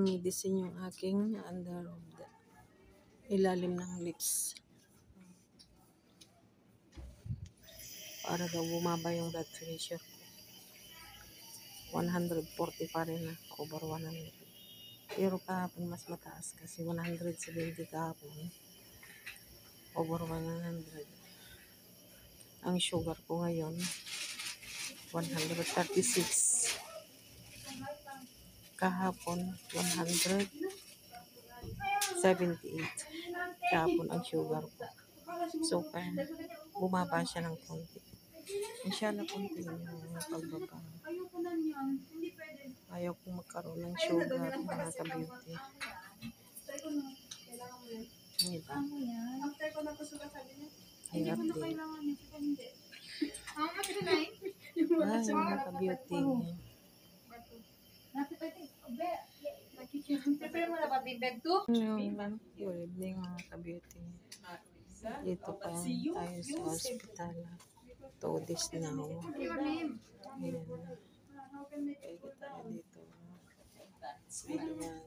medicine yung aking under of the ilalim ng lips. Para daw bumaba yung blood pressure ko. 140 pa rin na, over 100. Pero kahapon mas mataas kasi 170 kahapon. Over 100. Ang sugar ko ngayon, 136. Kahapon, 178. Kahapon ang sugar ko. So, bumaba siya ng konti. Inshallah, konti yung pagbaba. Ayaw kong magkaroon ng sugar, mga ka-beauty. Diba? Hirap din. Ay, mga ka-beauty. Good evening, mga ka-beauty. Dito pa tayo sa hospital. 2 days now. Ayan. Kaya tayo dito. Ayan.